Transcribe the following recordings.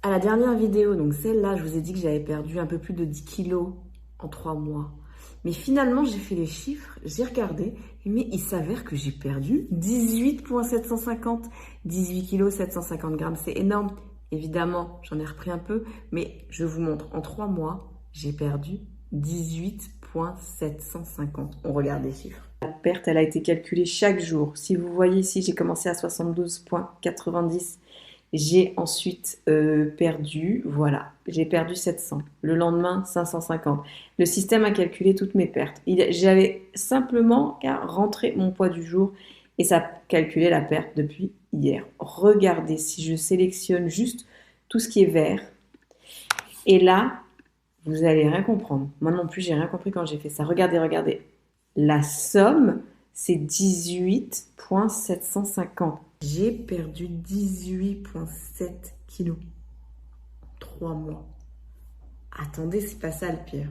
À la dernière vidéo, donc celle-là, je vous ai dit que j'avais perdu un peu plus de 10 kilos en 3 mois. Mais finalement, j'ai fait les chiffres, j'ai regardé, mais il s'avère que j'ai perdu 18,750. 18 kilos, 750 grammes, c'est énorme. Évidemment, j'en ai repris un peu, mais je vous montre, en 3 mois, j'ai perdu 18,750. On regarde les chiffres. La perte, elle a été calculée chaque jour. Si vous voyez ici, j'ai commencé à 72,90. J'ai ensuite perdu, voilà, j'ai perdu 700. Le lendemain, 550. Le système a calculé toutes mes pertes. J'avais simplement qu'à rentrer mon poids du jour et ça calculait la perte depuis hier. Regardez, si je sélectionne juste tout ce qui est vert, et là, vous n'allez rien comprendre. Moi non plus, j'ai rien compris quand j'ai fait ça. Regardez, regardez. La somme, c'est 18,750. J'ai perdu 18,7 kilos en 3 mois. Attendez, c'est pas ça le pire.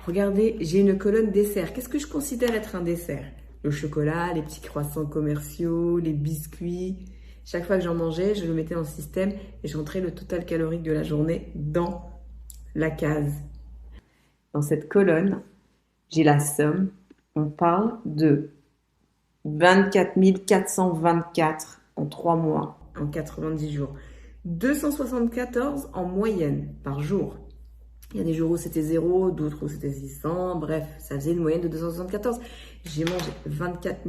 Regardez, j'ai une colonne dessert. Qu'est-ce que je considère être un dessert? Le chocolat, les petits croissants commerciaux, les biscuits. Chaque fois que j'en mangeais, je le mettais dans le système et je rentrais le total calorique de la journée dans la case. Dans cette colonne, j'ai la somme. On parle de 24 424 en 3 mois, en 90 jours. 274 en moyenne par jour. Il y a des jours où c'était 0, d'autres où c'était 600. Bref, ça faisait une moyenne de 274. J'ai mangé 24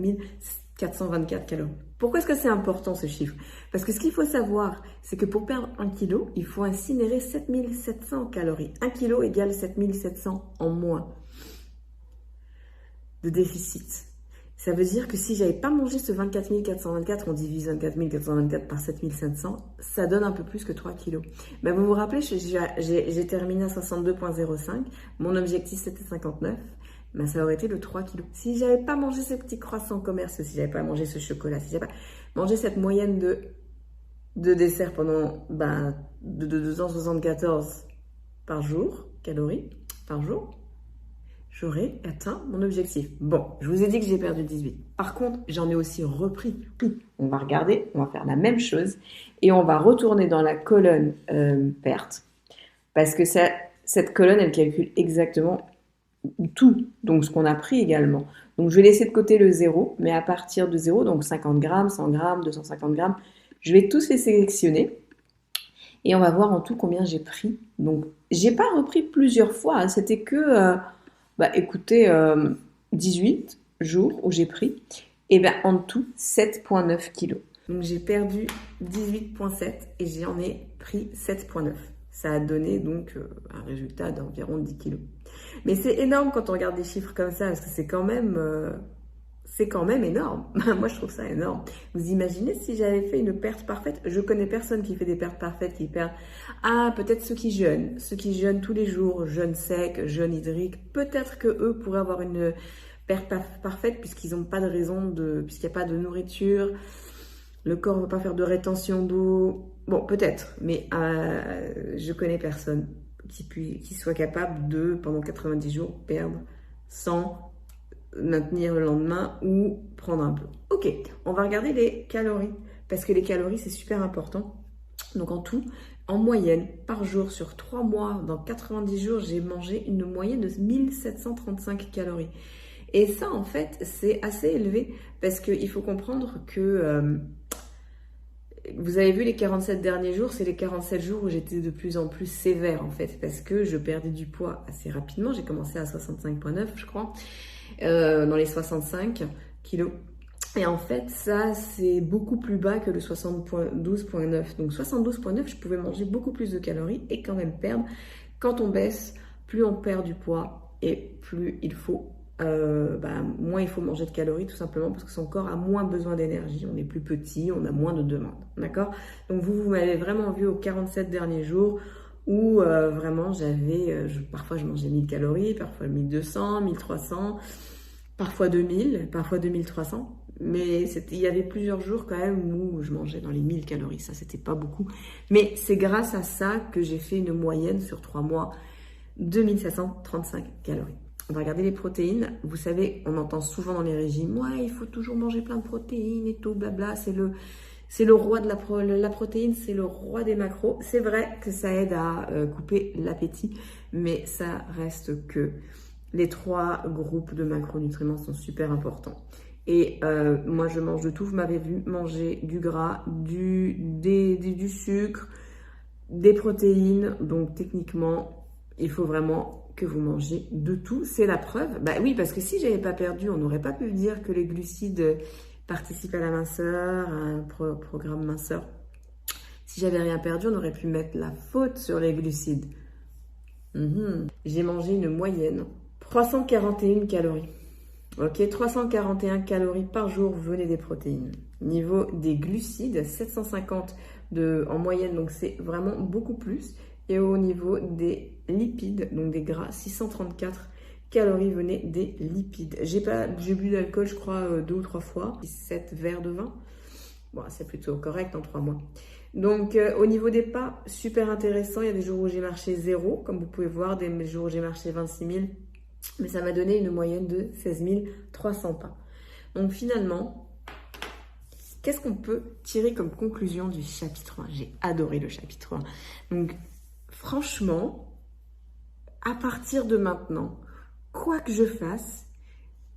424 calories. Pourquoi est-ce que c'est important ce chiffre? Parce que ce qu'il faut savoir, c'est que pour perdre 1 kg, il faut incinérer 7700 calories. 1 kg égale 7700 en moins de déficit. Ça veut dire que si j'avais pas mangé ce 24 424, on divise 24 424 par 7500, ça donne un peu plus que 3 kilos. Ben vous vous rappelez, j'ai terminé à 62,05. Mon objectif, c'était 59. Ben ça aurait été le 3 kilos. Si j'avais pas mangé ces petits croissants commerciaux, si j'avais pas mangé ce chocolat, si j'avais pas mangé cette moyenne de dessert pendant de 274 par jour, calories par jour, j'aurais atteint mon objectif. Bon, je vous ai dit que j'ai perdu 18. Par contre, j'en ai aussi repris. On va regarder, on va faire la même chose et on va retourner dans la colonne perte parce que cette colonne, elle calcule exactement tout, donc ce qu'on a pris également. Donc, je vais laisser de côté le 0, mais à partir de 0, donc 50 grammes, 100 grammes, 250 grammes, je vais tous les sélectionner et on va voir en tout combien j'ai pris. Donc, j'ai pas repris plusieurs fois, hein, c'était que... écoutez, 18 jours où j'ai pris, et en tout 7,9 kilos. Donc j'ai perdu 18,7 et j'en ai pris 7,9. Ça a donné donc un résultat d'environ 10 kilos. Mais c'est énorme quand on regarde des chiffres comme ça, parce que c'est quand même énorme. Moi, je trouve ça énorme. Vous imaginez si j'avais fait une perte parfaite? Je connais personne qui fait des pertes parfaites, qui perdent. Ah, peut-être ceux qui jeûnent tous les jours, jeûne sec, jeûne hydrique. Peut-être que eux pourraient avoir une perte parfaite puisqu'ils n'ont pas de raison puisqu'il n'y a pas de nourriture. Le corps ne va pas faire de rétention d'eau. Bon, peut-être, mais je connais personne qui soit capable de, pendant 90 jours, perdre sans maintenir le lendemain ou prendre un peu. Ok, on va regarder les calories parce que les calories c'est super important. Donc en tout, en moyenne, par jour sur 3 mois, dans 90 jours, j'ai mangé une moyenne de 1735 calories. Et ça en fait, c'est assez élevé parce qu'il faut comprendre que vous avez vu les 47 derniers jours, c'est les 47 jours où j'étais de plus en plus sévère en fait parce que je perdais du poids assez rapidement. J'ai commencé à 65,9 je crois. Dans les 65 kilos. Et en fait, ça, c'est beaucoup plus bas que le 72,9. Donc 72,9, je pouvais manger beaucoup plus de calories et quand même perdre. Quand on baisse, plus on perd du poids et plus il faut, moins il faut manger de calories tout simplement parce que son corps a moins besoin d'énergie. On est plus petit, on a moins de demandes. D'accord? Donc vous m'avez vraiment vu aux 47 derniers jours où vraiment parfois je mangeais 1000 calories, parfois 1200, 1300, parfois 2000, parfois 2300. Mais il y avait plusieurs jours quand même où je mangeais dans les 1000 calories. Ça, c'était pas beaucoup. Mais c'est grâce à ça que j'ai fait une moyenne sur 3 mois, 2735 calories. On va regarder les protéines. Vous savez, on entend souvent dans les régimes, ouais, il faut toujours manger plein de protéines et tout, blabla. C'est le roi de la protéine, c'est le roi des macros. C'est vrai que ça aide à couper l'appétit, mais ça reste que les 3 groupes de macronutriments sont super importants. Et moi, je mange de tout. Vous m'avez vu manger du gras, du sucre, des protéines. Donc, techniquement, il faut vraiment que vous mangez de tout. C'est la preuve. Bah oui, parce que si j'avais pas perdu, on n'aurait pas pu dire que les glucides participent à la minceur, à un programme minceur. Si j'avais rien perdu, on aurait pu mettre la faute sur les glucides. J'ai mangé une moyenne 341 calories. Ok, 341 calories par jour venaient des protéines. Niveau des glucides, 750 en moyenne, donc c'est vraiment beaucoup plus. Et au niveau des lipides, donc des gras, 634 calories venaient des lipides. J'ai bu d'alcool, je crois, 2 ou 3 fois, 7 verres de vin. Bon, c'est plutôt correct en 3 mois. Donc, au niveau des pas, super intéressant. Il y a des jours où j'ai marché 0, comme vous pouvez voir, des jours où j'ai marché 26 000. Mais ça m'a donné une moyenne de 16 300 pas. Donc, finalement, qu'est-ce qu'on peut tirer comme conclusion du chapitre 1? J'ai adoré le chapitre 1. Donc, franchement, à partir de maintenant, quoi que je fasse,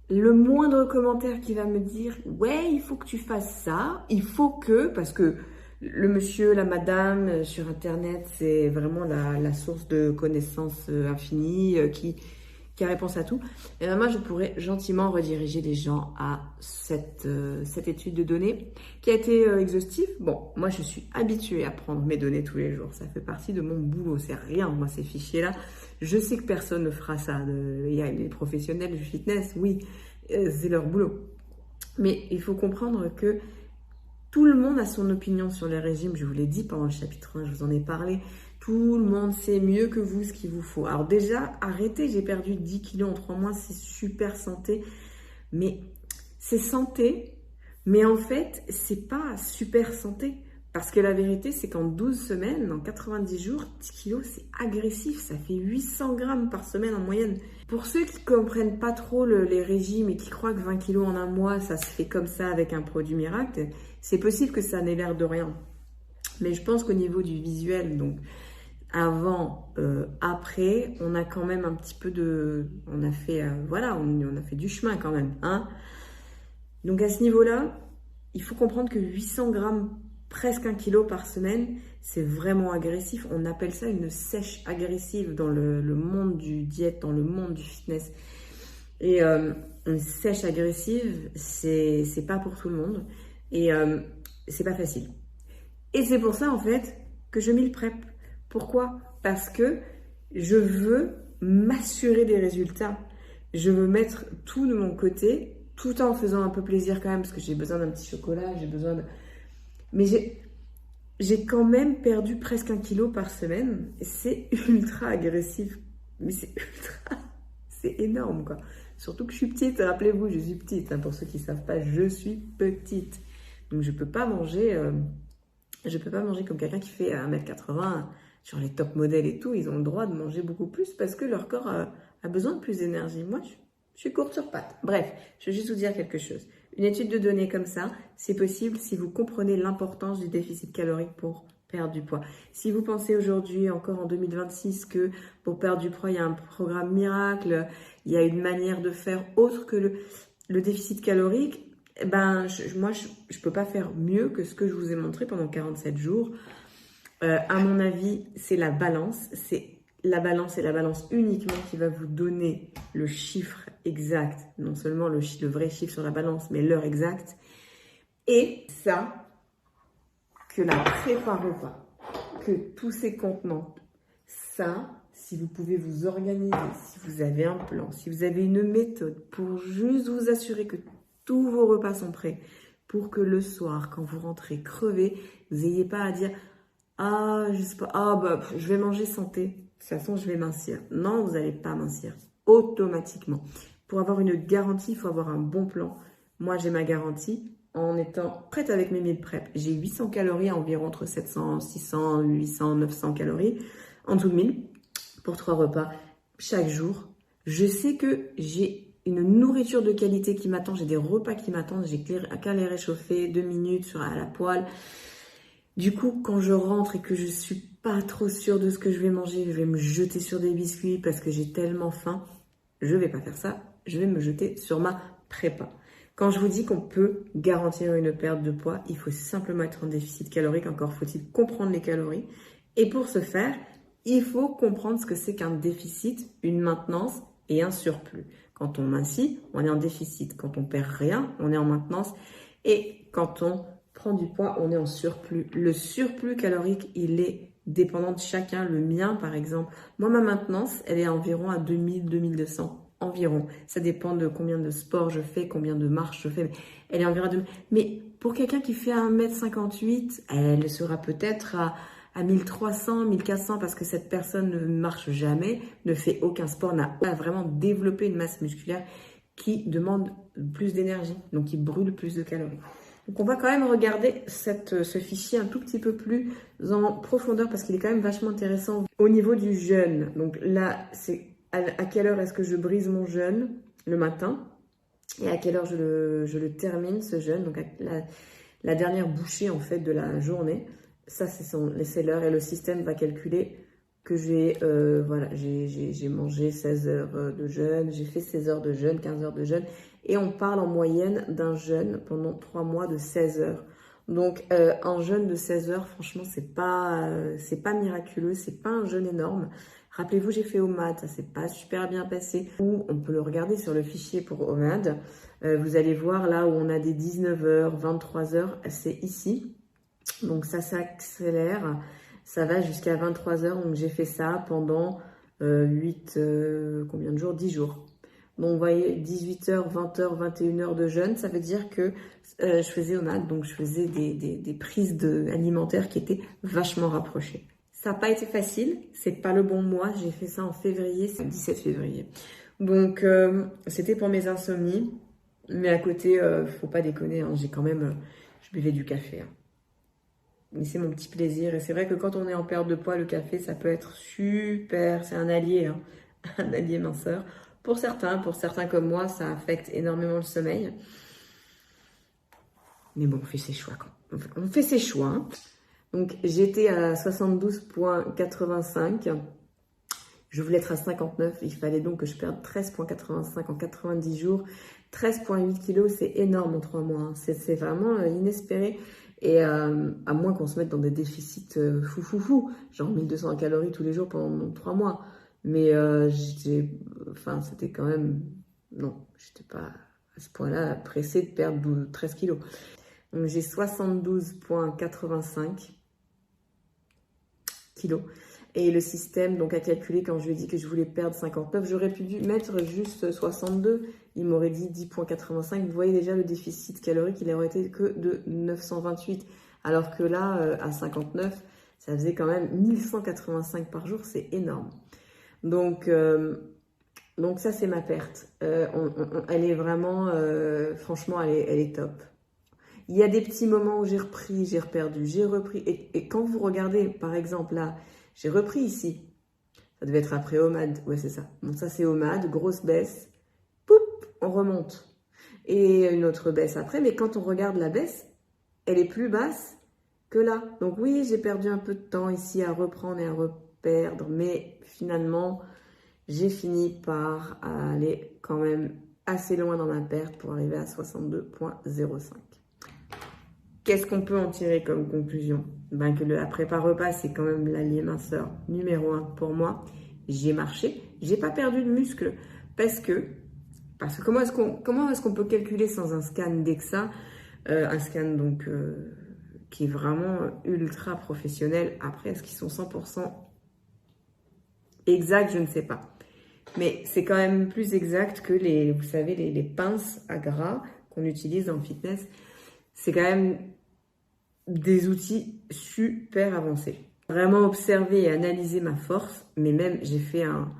le moindre commentaire qui va me dire « Ouais, il faut que tu fasses ça, il faut que… » Parce que le monsieur, la madame sur Internet, c'est vraiment la source de connaissances infinies qui a réponse à tout. Et ben moi, je pourrais gentiment rediriger les gens à cette étude de données qui a été exhaustive. Bon, moi, je suis habituée à prendre mes données tous les jours. Ça fait partie de mon boulot. C'est rien, moi, ces fichiers-là. Je sais que personne ne fera ça. Il y a les professionnels du fitness, oui, c'est leur boulot. Mais il faut comprendre que tout le monde a son opinion sur les régimes. Je vous l'ai dit pendant le chapitre 1, je vous en ai parlé. Tout le monde sait mieux que vous ce qu'il vous faut. Alors déjà, arrêtez, j'ai perdu 10 kilos en 3 mois, c'est super santé. Mais c'est santé, mais en fait, c'est pas super santé. Parce que la vérité, c'est qu'en 12 semaines, en 90 jours, 10 kilos, c'est agressif. Ça fait 800 grammes par semaine en moyenne. Pour ceux qui comprennent pas trop les régimes et qui croient que 20 kilos en un mois, ça se fait comme ça avec un produit miracle, c'est possible que ça n'ait l'air de rien. Mais je pense qu'au niveau du visuel, donc avant, après, on a quand même un petit peu de… On a fait, voilà, on a fait du chemin quand même. Hein. Donc à ce niveau-là, il faut comprendre que 800 grammes, presque 1 kilo par semaine, c'est vraiment agressif. On appelle ça une sèche agressive dans le monde du diète, dans le monde du fitness. Et une sèche agressive, c'est pas pour tout le monde. Et c'est pas facile. Et c'est pour ça, en fait, que je meal prep. Pourquoi? Parce que je veux m'assurer des résultats. Je veux mettre tout de mon côté, tout en faisant un peu plaisir quand même, parce que j'ai besoin d'un petit chocolat, j'ai besoin de… Mais j'ai quand même perdu presque 1 kilo par semaine. C'est ultra agressif. Mais c'est énorme, quoi. Surtout que je suis petite, rappelez-vous, je suis petite. Hein, pour ceux qui ne savent pas, je suis petite. Donc je peux pas manger comme quelqu'un qui fait 1m80, genre les top modèles et tout, ils ont le droit de manger beaucoup plus parce que leur corps a besoin de plus d'énergie. Moi, je suis courte sur pattes. Bref, je veux juste vous dire quelque chose. Une étude de données comme ça, c'est possible si vous comprenez l'importance du déficit calorique pour perdre du poids. Si vous pensez aujourd'hui, encore en 2026, que pour perdre du poids, il y a un programme miracle, il y a une manière de faire autre que le déficit calorique, eh ben, moi, je peux pas faire mieux que ce que je vous ai montré pendant 47 jours. À mon avis, c'est la balance. C'est la balance et la balance uniquement qui va vous donner le chiffre exact. Non seulement le vrai chiffre sur la balance, mais l'heure exacte. Et ça, que la prépa repas, que tous ces contenants, ça, si vous pouvez vous organiser, si vous avez un plan, si vous avez une méthode pour juste vous assurer que tous vos repas sont prêts pour que le soir, quand vous rentrez crevé, vous n'ayez pas à dire « Ah, je sais pas, je vais manger santé. De toute façon, je vais mincir. » Non, vous n'allez pas mincir automatiquement. Pour avoir une garantie, il faut avoir un bon plan. Moi, j'ai ma garantie en étant prête avec mes meal prep. J'ai 800 calories, environ entre 700, 600, 800, 900 calories en tout de 1000 pour 3 repas chaque jour. Je sais que j'ai une nourriture de qualité qui m'attend, j'ai des repas qui m'attendent, j'ai qu'à les réchauffer 2 minutes à la poêle. Du coup, quand je rentre et que je suis pas trop sûre de ce que je vais manger, je vais me jeter sur des biscuits parce que j'ai tellement faim. Je vais pas faire ça, je vais me jeter sur ma prépa. Quand je vous dis qu'on peut garantir une perte de poids, il faut simplement être en déficit calorique, encore faut-il comprendre les calories. Et pour ce faire, il faut comprendre ce que c'est qu'un déficit, une maintenance et un surplus. Quand on mincit, on est en déficit. Quand on perd rien, on est en maintenance. Et quand on prend du poids, on est en surplus. Le surplus calorique, il est dépendant de chacun. Le mien, par exemple, moi, ma maintenance, elle est environ à 2000-2200. Environ. Ça dépend de combien de sport je fais, combien de marches je fais. Elle est environ à 2000. Mais pour quelqu'un qui fait 1m58, elle sera peut-être à 1300, 1400 parce que cette personne ne marche jamais, ne fait aucun sport, n'a pas vraiment développé une masse musculaire qui demande plus d'énergie, donc qui brûle plus de calories. Donc on va quand même regarder ce fichier un tout petit peu plus en profondeur parce qu'il est quand même vachement intéressant au niveau du jeûne. Donc là, c'est à quelle heure est-ce que je brise mon jeûne le matin et à quelle heure je le termine ce jeûne, donc la dernière bouchée en fait de la journée. Ça, c'est l'heure et le système va calculer que j'ai mangé 16 heures de jeûne, j'ai fait 16 heures de jeûne, 15 heures de jeûne. Et on parle en moyenne d'un jeûne pendant 3 mois de 16 heures. Donc, un jeûne de 16 heures, franchement, c'est pas miraculeux, c'est pas un jeûne énorme. Rappelez-vous, j'ai fait OMAD, ça s'est pas super bien passé. Ou on peut le regarder sur le fichier pour OMAD. Vous allez voir là où on a des 19 heures, 23 heures, c'est ici. Donc ça s'accélère, ça va jusqu'à 23 heures. Donc j'ai fait ça pendant combien de jours? 10 jours. Donc vous voyez, 18 heures, 20 heures, 21 heures de jeûne, ça veut dire que je faisais OMAD, donc je faisais des prises alimentaires qui étaient vachement rapprochées. Ça n'a pas été facile, c'est pas le bon mois, j'ai fait ça en février, c'est le 17 février. Donc c'était pour mes insomnies, mais à côté, faut pas déconner, hein, je buvais du café. Hein. Mais c'est mon petit plaisir. Et c'est vrai que quand on est en perte de poids, le café, ça peut être super. C'est un allié, hein, un allié minceur. Pour certains comme moi, ça affecte énormément le sommeil. Mais bon, on fait ses choix. On fait ses choix. Hein. Donc, j'étais à 72,85. Je voulais être à 59. Il fallait donc que je perde 13,85 en 90 jours. 13,8 kilos, c'est énorme en 3 mois. Hein. C'est vraiment inespéré. Et à moins qu'on se mette dans des déficits fou, genre 1200 calories tous les jours pendant 3 mois. Mais c'était quand même... Non, j'étais pas à ce point-là pressée de perdre 13 kilos. Donc j'ai 72,85 kilos. Et le système donc a calculé, quand je lui ai dit que je voulais perdre 59, j'aurais pu mettre juste 62. Il m'aurait dit 10,85. Vous voyez déjà le déficit calorique, il aurait été que de 928. Alors que là, à 59, ça faisait quand même 1185 par jour. C'est énorme. Donc ça, c'est ma perte. Elle est vraiment, franchement, elle est top. Il y a des petits moments où j'ai repris, j'ai reperdu, j'ai repris. Et quand vous regardez, par exemple, là, j'ai repris ici. Ça devait être après OMAD. Ouais, c'est ça. Bon, ça, c'est OMAD. Grosse baisse. Poup, on remonte. Et une autre baisse après. Mais quand on regarde la baisse, elle est plus basse que là. Donc oui, j'ai perdu un peu de temps ici à reprendre et à reperdre. Mais finalement, j'ai fini par aller quand même assez loin dans ma perte pour arriver à 62,05. Qu'est-ce qu'on peut en tirer comme conclusion? Que la prépa repas, c'est quand même l'allié minceur numéro 1 pour moi. J'ai marché, j'ai pas perdu de muscle parce que comment est-ce qu'on peut calculer sans un scan DEXA, un scan donc qui est vraiment ultra professionnel. Après, est-ce qu'ils sont 100% exacts? Je ne sais pas. Mais c'est quand même plus exact que vous savez, les pinces à gras qu'on utilise dans le fitness. C'est quand même des outils super avancés. Vraiment observer et analyser ma force. Mais même, j'ai fait un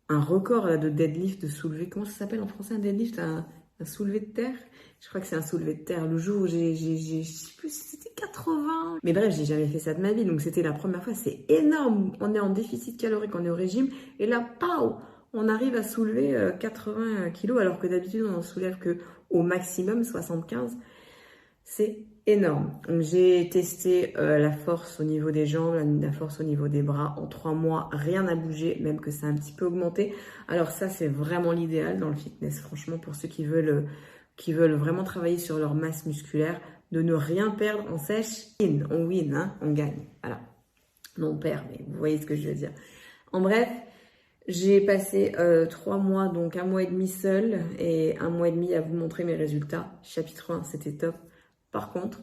record là, de deadlift, de soulevé. Comment ça s'appelle en français un deadlift? Un soulevé de terre? Je crois que c'est un soulevé de terre. Le jour où je sais plus si c'était 80. Mais bref, j'ai jamais fait ça de ma vie. Donc c'était la première fois. C'est énorme. On est en déficit calorique, on est au régime. Et là, pow! on arrive à soulever 80 kilos, alors que d'habitude, on en soulève que au maximum 75. C'est énorme. Donc, j'ai testé la force au niveau des jambes, la force au niveau des bras. En 3 mois, rien n'a bougé, même que ça a un petit peu augmenté. Alors ça, c'est vraiment l'idéal dans le fitness, franchement, pour ceux qui veulent vraiment travailler sur leur masse musculaire, de ne rien perdre en sèche. On win, hein, on gagne. Voilà. Non, on perd, mais vous voyez ce que je veux dire. En bref, j'ai passé 3 mois, donc 1 mois et demi seul et 1 mois et demi à vous montrer mes résultats. Chapitre 1, c'était top. Par contre,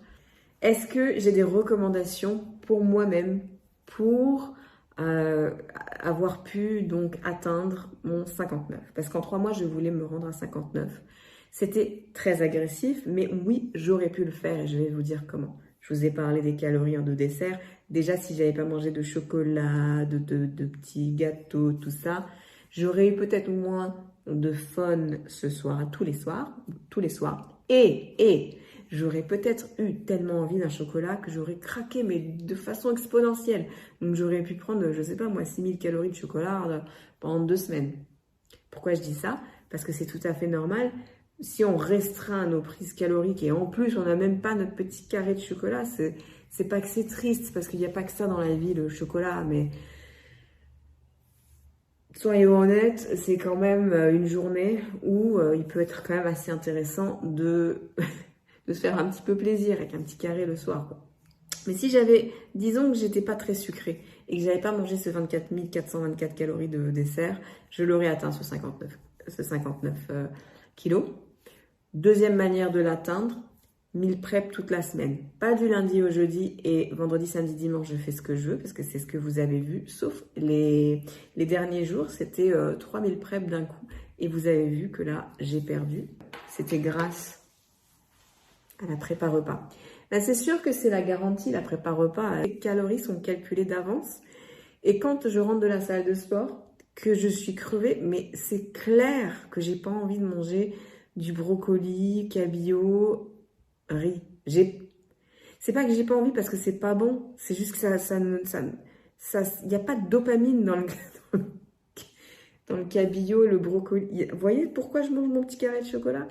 est-ce que j'ai des recommandations pour moi-même pour avoir pu donc atteindre mon 59? Parce qu'en 3 mois, je voulais me rendre à 59. C'était très agressif, mais oui, j'aurais pu le faire et je vais vous dire comment. Je vous ai parlé des calories en 2 desserts. Déjà, si j'avais pas mangé de chocolat, de petits gâteaux, tout ça, j'aurais eu peut-être moins de fun ce soir, tous les soirs. Et j'aurais peut-être eu tellement envie d'un chocolat que j'aurais craqué, mais de façon exponentielle. Donc, j'aurais pu prendre, je sais pas moi, 6000 calories de chocolat pendant 2 semaines. Pourquoi je dis ça? Parce que c'est tout à fait normal. Si on restreint nos prises caloriques et en plus, on n'a même pas notre petit carré de chocolat, c'est pas que c'est triste, parce qu'il n'y a pas que ça dans la vie, le chocolat, mais soyons honnêtes, c'est quand même une journée où il peut être quand même assez intéressant de se faire un petit peu plaisir avec un petit carré le soir, quoi. Mais si j'avais, disons que j'étais pas très sucrée et que j'avais pas mangé ce 24 424 calories de dessert, je l'aurais atteint ce 59 kilos. Deuxième manière de l'atteindre, meal prep toute la semaine. Pas du lundi au jeudi et vendredi, samedi, dimanche, je fais ce que je veux parce que c'est ce que vous avez vu. Sauf les derniers jours, c'était 3 meal prep d'un coup. Et vous avez vu que là, j'ai perdu. C'était grâce à la prépa repas. Ben, c'est sûr que c'est la garantie, la prépa repas. Les calories sont calculées d'avance. Et quand je rentre de la salle de sport, que je suis crevée, mais c'est clair que j'ai pas envie de manger du brocoli, cabillaud, riz. C'est pas que j'ai pas envie parce que c'est pas bon. C'est juste que il n'y a pas de dopamine dans le cabillaud, le brocoli. Vous voyez pourquoi je mange mon petit carré de chocolat?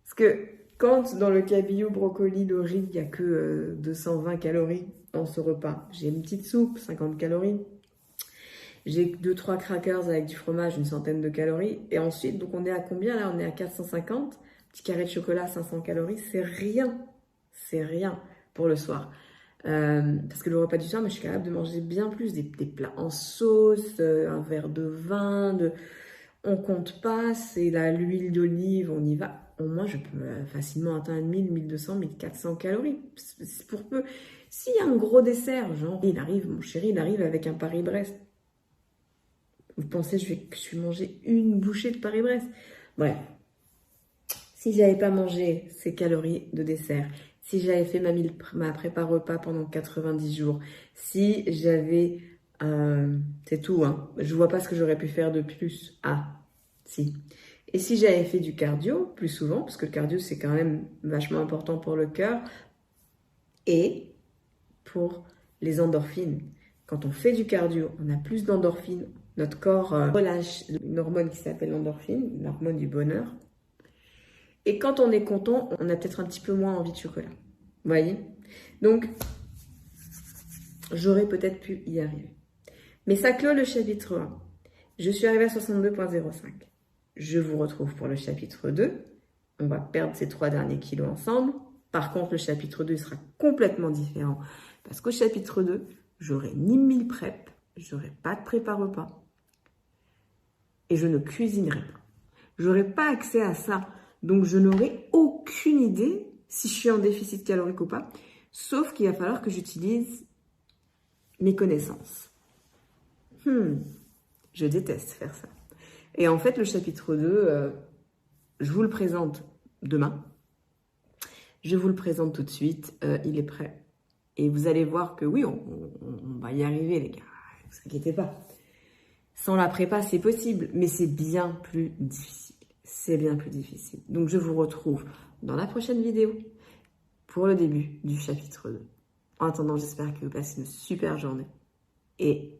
Parce que quand dans le cabillaud, brocoli, le riz, il n'y a que 220 calories dans ce repas. J'ai une petite soupe, 50 calories. J'ai 2-3 crackers avec du fromage, une centaine de calories. Et ensuite, donc on est à combien là? On est à 450. Petit carré de chocolat, 500 calories. C'est rien. C'est rien pour le soir. Parce que le repas du soir, mais je suis capable de manger bien plus. Des plats en sauce, un verre de vin. On compte pas, c'est l'huile d'olive, on y va. Moi, je peux facilement atteindre 1000, 1200, 1400 calories. C'est pour peu. S'il y a un gros dessert, genre, mon chéri, il arrive avec un Paris-Brest. Vous pensez que je vais manger une bouchée de Paris-Brest? Bref. Si j'avais pas mangé ces calories de dessert, si j'avais fait ma prépa repas pendant 90 jours, si j'avais... c'est tout, hein. Je vois pas ce que j'aurais pu faire de plus. Ah, si. Et si j'avais fait du cardio plus souvent, parce que le cardio, c'est quand même vachement important pour le cœur et pour les endorphines. Quand on fait du cardio, on a plus d'endorphines. Notre corps relâche une hormone qui s'appelle l'endorphine, l'hormone du bonheur. Et quand on est content, on a peut-être un petit peu moins envie de chocolat. Vous voyez? Donc, j'aurais peut-être pu y arriver. Mais ça clôt le chapitre 1. Je suis arrivée à 62,05. Je vous retrouve pour le chapitre 2. On va perdre ces 3 derniers kilos ensemble. Par contre, le chapitre 2 sera complètement différent. Parce qu'au chapitre 2, j'aurai ni meal prep, j'aurai pas de prépa repas. Et je ne cuisinerai pas. J'aurai pas accès à ça. Donc, je n'aurai aucune idée si je suis en déficit calorique ou pas. Sauf qu'il va falloir que j'utilise mes connaissances. Je déteste faire ça. Et en fait, le chapitre 2, je vous le présente demain. Je vous le présente tout de suite. Il est prêt. Et vous allez voir que oui, on va y arriver, les gars. Ne vous inquiétez pas. Sans la prépa, c'est possible, mais c'est bien plus difficile. C'est bien plus difficile. Donc, je vous retrouve dans la prochaine vidéo pour le début du chapitre 2. En attendant, j'espère que vous passez une super journée. Et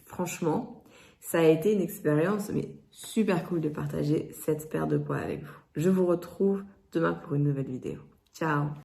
franchement, Ça a été une expérience mais super cool de partager cette perte de poids avec vous. Je vous retrouve demain pour une nouvelle vidéo. Ciao!